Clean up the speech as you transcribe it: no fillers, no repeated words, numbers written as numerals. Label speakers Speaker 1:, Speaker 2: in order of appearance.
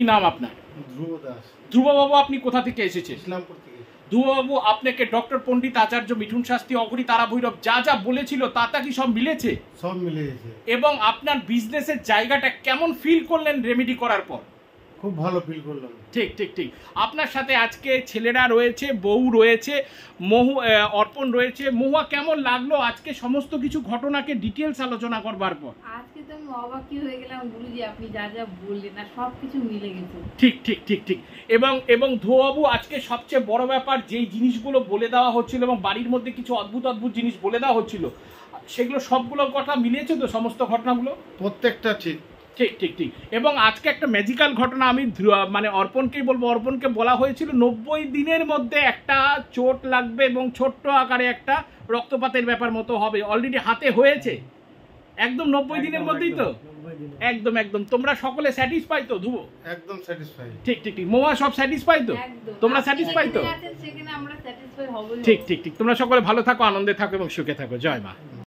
Speaker 1: কি নাম আপনার?
Speaker 2: ধ্রুব দাস।
Speaker 1: ধ্রুববাবু, আপনি কোথা থেকে এসেছেন?
Speaker 2: ইসলামপুর থেকে।
Speaker 1: ধ্রুববাবু, আপনাকে ডক্টর পণ্ডিত আচার্য মিঠুন শাস্ত্রী, অঘরী, তারা ভৈরব যা যা বলেছিল তা কি সব মিলেছে?
Speaker 2: সব মিলে গেছে।
Speaker 1: এবং আপনার বিজনেসের জায়গাটা কেমন ফিল করলেন রেমেডি করার পর?
Speaker 2: খুব ভালো ফিল করলাম।
Speaker 1: ঠিক ঠিক ঠিক। আপনার সাথে আজকে ছেলেরা রয়েছে, বউ রয়েছে, অর্পণ রয়েছে। মহুয়া, কেমন লাগলো আজকে সমস্ত কিছু ঘটনাকে ডিটেলস আলোচনা করবার পর?
Speaker 3: আজকে তো আমি অবাকই হয়ে গেলাম গুরুজি, আপনি যা যা বললেন না সব কিছু মিলে গেছে।
Speaker 1: ঠিক ঠিক ঠিক ঠিক। এবং ধ্রুববাবু, আজকে সবচেয়ে বড় ব্যাপার যেই জিনিসগুলো বলে দেওয়া হচ্ছিল এবং বাড়ির মধ্যে কিছু অদ্ভুত অদ্ভুত জিনিস বলে দেওয়া হচ্ছিল, সেগুলো সবগুলোর কথা মিলেছে তো? সমস্ত ঘটনাগুলো
Speaker 2: প্রত্যেকটা ঠিক।
Speaker 1: ঠিক ঠিক ঠিক। এবং আজকে একটা ম্যাজিক্যাল ঘটনা আমি মানে অর্পণকেই বলবো। অর্পণকে বলা হয়েছিল 90 দিনের মধ্যে একটা চোট লাগবে এবং ছোট্ট আকারে একটা রক্তপাতের ব্যাপার মতো হবে। অলরেডি হাতে হয়েছে একদম 90 দিনের মধ্যেই তো? একদম একদম। তোমরা সকলে স্যাটিসফাই তো ধ্রুব?
Speaker 2: একদম স্যাটিসফাই।
Speaker 1: ঠিক ঠিক ঠিক। মহুয়া, সব স্যাটিসফাই তো? তোমরা স্যাটিসফাই তো?
Speaker 3: সেখানে আমরা স্যাটিসফাই হবই।
Speaker 1: ঠিক ঠিক ঠিক। তোমরা সকলে ভালো থাকো, আনন্দে থাকো এবং সুখে থাকো। জয় মা।